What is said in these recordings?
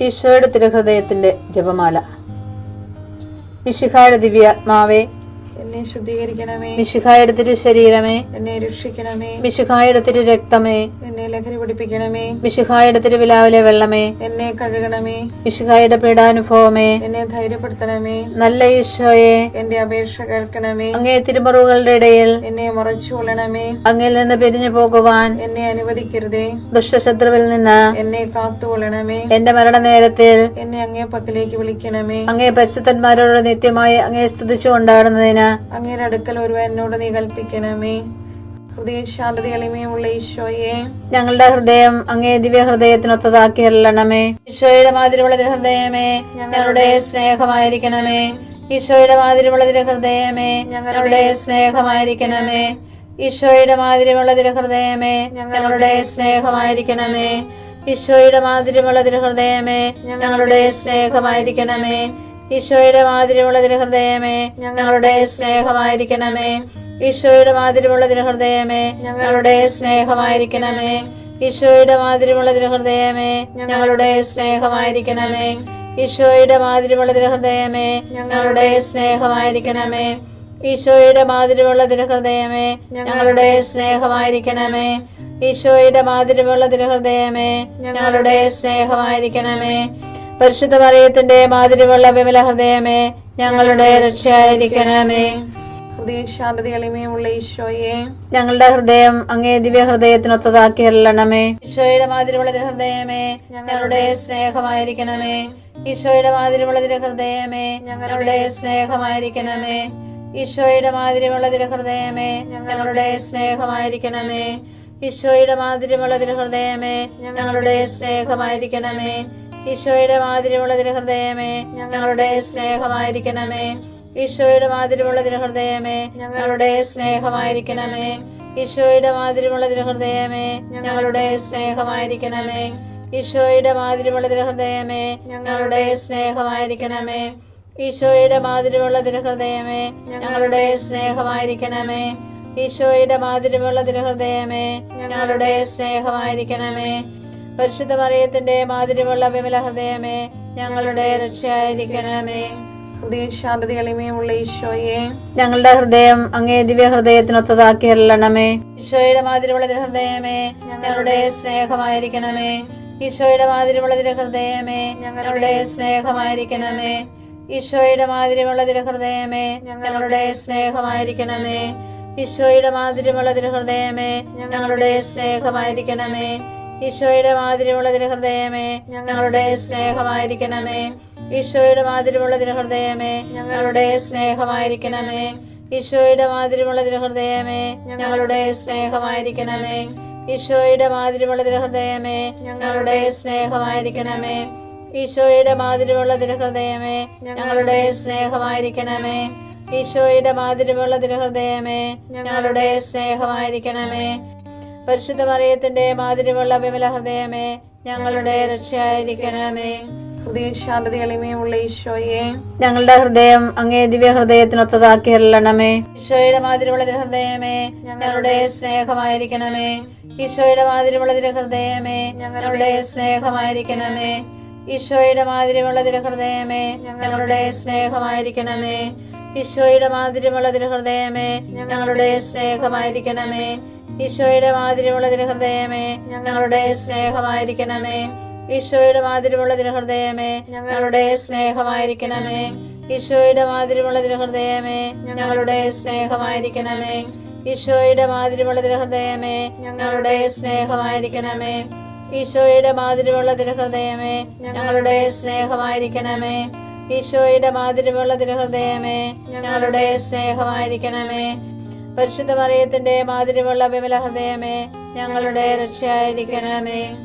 ഈശോയുടെ തിരുഹൃദയത്തിന്റെ ജപമാല. മിശിഹായുടെ ദിവ്യാത്മാവേ, എന്നെ ശുദ്ധീകരിക്കണമേ. മിശിഹായുടെ തിരു ശരീരമേ, എന്നെ രക്ഷിക്കണമേ. മിശിഹായുടെ തിരു രക്തമേ, എന്നെ ലഹരി പിടിപ്പിക്കണമേ. മിശിഹായുടെ തിരുവിലാവിലെ വെള്ളമേ, എന്നെ കഴുകണമേ. മിശിഹായുടെ പീഡാനുഭവമേ, എന്നെ ധൈര്യപ്പെടുത്തണമേ. നല്ല ഈശോയെ, എന്റെ അപേക്ഷ കേൾക്കണമേ. അങ്ങേ തിരുമുറിവുകളുടെ ഇടയിൽ എന്നെ മറച്ചു കൊള്ളണമേ. അങ്ങിൽ നിന്ന് പിരിഞ്ഞു പോകുവാൻ എന്നെ അനുവദിക്കരുതേ. ദുഷ്ടശത്രുവിൽ നിന്ന് എന്നെ കാത്തുകൊള്ളണമേ. എന്റെ മരണനേരത്തിൽ എന്നെ അങ്ങേ പക്കലേക്ക് വിളിക്കണമേ. അങ്ങേ പരിശുദ്ധന്മാരോട് നിത്യമായി അങ്ങേ സ്തുതിച്ചു കൊണ്ടാടുന്നതിന് അങ്ങയുടെ അടുക്കൽ ഒരുവൻ എന്നോട് നീ കൽപ്പിക്കണമേ. ഹൃദയ ശാന്തത എളിമയുള്ള ഈശോയെ, ഞങ്ങളുടെ ഹൃദയം അങ്ങേ ദിവ്യ ഹൃദയത്തിനൊത്തതാക്കി അരുളണമേ. ഈശോയുടെ മാതിരിയുള്ള ഹൃദയമേ, ഞങ്ങളുടെ സ്നേഹമായിരിക്കണമേ. ഈശോയുടെ മാതിരിയുള്ള ഹൃദയമേ, ഞങ്ങളുടെ സ്നേഹമായിരിക്കണമേ. ഈശോയുടെ മാതിരിയുള്ള ഹൃദയമേ, ഞങ്ങളുടെ സ്നേഹമായിരിക്കണമേ. ഈശോയുടെ മാതിരിയുള്ള ഹൃദയമേ, ഞങ്ങളുടെ സ്നേഹമായിരിക്കണമേ. ഈശോയുടെ മാതിരിയുള്ള ഹൃദയമേ, ഞങ്ങളുടെ സ്നേഹമായിരിക്കണമേ. ഈശോയുടെ മാതിരിയുള്ള ഹൃദയമേ, ഞങ്ങളുടെ സ്നേഹമായിരിക്കണമേ. ഈശോയുടെ മാതിരിയുള്ള ഹൃദയമേ, ഞങ്ങളുടെ സ്നേഹമായിരിക്കണമേ. ഈശോയുടെ മാതിരിയുള്ള ഹൃദയമേ, ഞങ്ങളുടെ സ്നേഹമായിരിക്കണമേ. ഈശോയുടെ മാതിരിയുള്ള ഹൃദയമേ, ഞങ്ങളുടെ സ്നേഹമായിരിക്കണമേ. ഈശോയുടെ മാതിരിയുള്ള ഹൃദയമേ, ഞങ്ങളുടെ സ്നേഹമായിരിക്കണമേ. പരിശുദ്ധ മറിയത്തിന്റെ മാതിരിയുള്ള വിമല ഹൃദയമേ, ഞങ്ങളുടെ രക്ഷയായിരിക്കണമേ. ഹൃദയ ശാന്തത എളിമയുള്ള ഈശോയെ, ഞങ്ങളുടെ ഹൃദയം അങ്ങേ ദിവ്യ ഹൃദയത്തിനൊത്തതാക്കി അരുളണമേ. ഈശോയുടെ മാതിരിയുള്ള ഹൃദയമേ, ഞങ്ങളുടെ സ്നേഹമായിരിക്കണമേ. ഈശോയുടെ മാതിരിയുള്ള ഹൃദയമേ, ഞങ്ങളുടെ സ്നേഹമായിരിക്കണമേ. ഈശോയുടെ മാതിരിയുള്ള ഹൃദയമേ, ഞങ്ങളുടെ സ്നേഹമായിരിക്കണമേ. ഈശോയുടെ മാതിരിയുള്ള ഹൃദയമേ, ഞങ്ങളുടെ സ്നേഹമായിരിക്കണമേ. ഈശോയുടെ മാതിരിയുള്ള ഹൃദയമേ, ഞങ്ങളുടെ സ്നേഹമായിരിക്കണമേ. ഈശോയുടെ മാതിരിയുള്ള ഹൃദയമേ, ഞങ്ങളുടെ സ്നേഹമായിരിക്കണമേ. ഈശോയുടെ മാതിരിയുള്ള ഹൃദയമേ, ഞങ്ങളുടെ സ്നേഹമായിരിക്കണമേ. ഈശോയുടെ മാതിരിയുള്ള ഹൃദയമേ, ഞങ്ങളുടെ സ്നേഹമായിരിക്കണമേ. ഈശോയുടെ മാതിരിയുള്ള ഹൃദയമേ, ഞങ്ങളുടെ സ്നേഹമായിരിക്കണമേ. ഈശോയുടെ മാതിരിയുള്ള ഹൃദയമേ, ഞങ്ങളുടെ സ്നേഹമായിരിക്കണമേ. പരിശുദ്ധ മറിയത്തിന്റെ മാതിരിയുള്ള വിമല ഹൃദയമേ, ഞങ്ങളുടെ രക്ഷയായിരിക്കണമേ. ഹൃദയ ശാന്തത എളിമയുള്ള ഈശോയെ, ഞങ്ങളുടെ ഹൃദയം അങ്ങേ ദിവ്യ ഹൃദയത്തിനൊത്തതാക്കി അരുളണമേ. ഈശോയുടെ മാതിരിയുള്ള ഹൃദയമേ, ഞങ്ങളുടെ സ്നേഹമായിരിക്കണമേ. ഈശോയുടെ മാതിരിയുള്ള ഹൃദയമേ, ഞങ്ങളുടെ സ്നേഹമായിരിക്കണമേ. ഈശോയുടെ മാതിരിയുള്ള ഹൃദയമേ, ഞങ്ങളുടെ സ്നേഹമായിരിക്കണമേ. ഈശോയുടെ മാതിരിയുള്ള ഹൃദയമേ, ഞങ്ങളുടെ സ്നേഹമായിരിക്കണമേ. ഈശോയുടെ മാതിരിയുള്ള ഹൃദയമേ, ഞങ്ങളുടെ സ്നേഹമായിരിക്കണമേ. ഈശോയുടെ മാതിരിയുള്ള ഹൃദയമേ, ഞങ്ങളുടെ സ്നേഹമായിരിക്കണമേ. ഈശോയുടെ മാതിരിയുള്ള ഹൃദയമേ, ഞങ്ങളുടെ സ്നേഹമായിരിക്കണമേ. ഈശോയുടെ മാതിരിയുള്ള ഹൃദയമേ, ഞങ്ങളുടെ സ്നേഹമായിരിക്കണമേ. ഈശോയുടെ മാതിരിയുള്ള ഹൃദയമേ, ഞങ്ങളുടെ സ്നേഹമായിരിക്കണമേ. ഈശോയുടെ മാതിരിയുള്ള ഹൃദയമേ, ഞങ്ങളുടെ സ്നേഹമായിരിക്കണമേ. പരിശുദ്ധ മറിയത്തിന്റെ മാതിരിയുള്ള വിമല ഹൃദയമേ, ഞങ്ങളുടെ രക്ഷയായിരിക്കണമേ. ഹൃദയ ശാന്തത എളിമയുള്ള ഈശോയെ, ഞങ്ങളുടെ ഹൃദയം അങ്ങേ ദിവ്യ ഹൃദയത്തിനൊത്തതാക്കി അരുളണമേ. ഈശോയുടെ മാതിരിയുള്ള ഹൃദയമേ, ഞങ്ങളുടെ സ്നേഹമായിരിക്കണമേ. ഈശോയുടെ മാതിരിയുള്ള ഹൃദയമേ, ഞങ്ങളുടെ സ്നേഹമായിരിക്കണമേ. ഈശോയുടെ മാതിരിയുള്ള ഹൃദയമേ, ഞങ്ങളുടെ സ്നേഹമായിരിക്കണമേ. ഈശോയുടെ മാതിരിയുള്ള ഹൃദയമേ, ഞങ്ങളുടെ സ്നേഹമായിരിക്കണമേ. ഈശോയുടെ മാതിരിയുള്ള ഹൃദയമേ, ഞങ്ങളുടെ സ്നേഹമായിരിക്കണമേ. ഈശോയുടെ മാതിരിയുള്ള ഹൃദയമേ, ഞങ്ങളുടെ സ്നേഹമായിരിക്കണമേ. ഈശോയുടെ മാതിരിയുള്ള ഹൃദയമേ, ഞങ്ങളുടെ സ്നേഹമായിരിക്കണമേ. ഈശോയുടെ മാതിരിയുള്ള ഹൃദയമേ, ഞങ്ങളുടെ സ്നേഹമായിരിക്കണമേ. ഈശോയുടെ മാതിരിയുള്ള ഹൃദയമേ, ഞങ്ങളുടെ സ്നേഹമായിരിക്കണമേ. ഈശോയുടെ മാതിരിയുള്ള ഹൃദയമേ, ഞങ്ങളുടെ സ്നേഹമായിരിക്കണമേ. പരിശുദ്ധ മറിയത്തിന്റെ മാതിരിയുള്ള വിമല ഹൃദയമേ, ഞങ്ങളുടെ രക്ഷയായിരിക്കണമേ.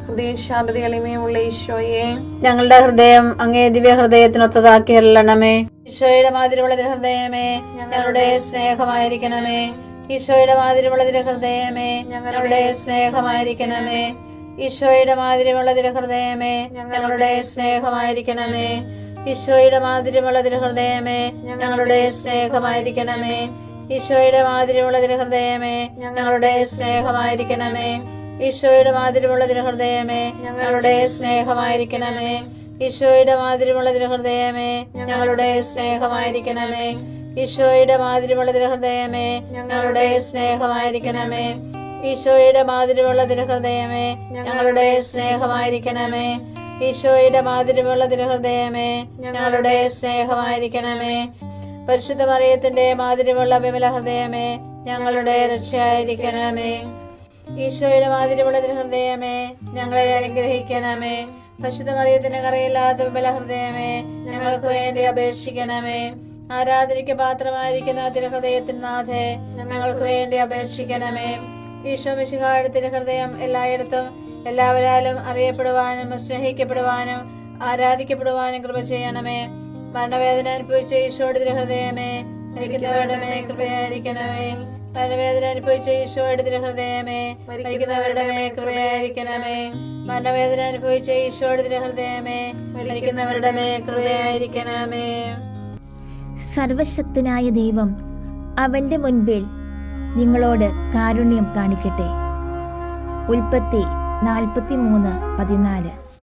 ഹൃദയ ശാന്തത എളിമയുള്ള ഈശോയെ, ഞങ്ങളുടെ ഹൃദയം അങ്ങേ ദിവ്യ ഹൃദയത്തിനൊത്തതാക്കി അരുളണമേ. ഈശോയുടെ മാതിരിയുള്ള ഹൃദയമേ, ഞങ്ങളുടെ സ്നേഹമായിരിക്കണമേ. ഈശോയുടെ മാതിരിയുള്ള ഹൃദയമേ, ഞങ്ങളുടെ സ്നേഹമായിരിക്കണമേ. ഈശോയുടെ മാതിരിയുള്ള ഹൃദയമേ, ഞങ്ങളുടെ സ്നേഹമായിരിക്കണമേ. ഈശോയുടെ മാതിരിയുള്ള ഹൃദയമേ, ഞങ്ങളുടെ സ്നേഹമായിരിക്കണമേ. ഈശോയുടെ മാതിരിയുള്ള ഹൃദയമേ, ഞങ്ങളുടെ സ്നേഹമായിരിക്കണമേ. ഈശോയുടെ മാതിരിയുള്ള തിരുഹൃദയമേ ഞങ്ങളുടെ സ്നേഹമായിരിക്കണമേ. ഈശോയുടെ മാതിരിയുള്ള തിരുഹൃദയമേ ഞങ്ങളുടെ സ്നേഹമായിരിക്കണമേ. ഈശോയുടെ മാതിരിയുള്ള തിരുഹൃദയമേ ഞങ്ങളുടെ സ്നേഹമായിരിക്കണമേ. ഈശോയുടെ മാതിരിയുള്ള തിരുഹൃദയമേ ഞങ്ങളുടെ സ്നേഹമായിരിക്കണമേ. ഈശോയുടെ മാതിരിയുള്ള തിരുഹൃദയമേ ഞങ്ങളുടെ സ്നേഹമായിരിക്കണമേ. പരിശുദ്ധ മറിയത്തിന്റെ മാതിരിയുള്ള വിമല ഹൃദയമേ ഞങ്ങളുടെ രക്ഷയായിരിക്കണമേ. ഈശോയുടെ മാതിരിയുള്ള തിരുഹൃദയമേ ഞങ്ങളെ അനുഗ്രഹിക്കണമേ. പരിശുദ്ധ മറിയത്തിന് കറയില്ലാത്ത വിമല ഹൃദയമേ ഞങ്ങൾക്ക് വേണ്ടി അപേക്ഷിക്കണമേ. ആരാധനയ്ക്ക് പാത്രമായിരിക്കുന്ന തിരുഹൃദയത്തിന് നാഥേ ഞങ്ങൾക്ക് വേണ്ടി അപേക്ഷിക്കണമേ. ഈശോ മിശിഹായുടെ തിരുഹൃദയം എല്ലായിടത്തും എല്ലാവരാലും അറിയപ്പെടുവാനും സ്നേഹിക്കപ്പെടുവാനും ആരാധിക്കപ്പെടുവാനും കൃപ ചെയ്യണമേ. മരണവേദന അനുഭവിച്ച ഈശോയുടെ തിരുഹൃദയമേ മരിക്കുന്നവരുടെ മേൽ കൃപയായിരിക്കണമേ. മരണവേദന അനുഭവിച്ച ഈശോയുടെ തിരുഹൃദയമേ മരിക്കുന്നവരുടെ മേൽ കൃപയായിരിക്കണമേ. മരണവേദന അനുഭവിച്ച ഈശോയുടെ തിരുഹൃദയമേ മരിക്കുന്നവരുടെ മേൽ കൃപയായിരിക്കണമേ. സർവശക്തനായ ദൈവം അവന്റെ മുൻപിൽ നിങ്ങളോട് കാരുണ്യം കാണിക്കട്ടെ. ഉൽപ്പത്തി 43:14.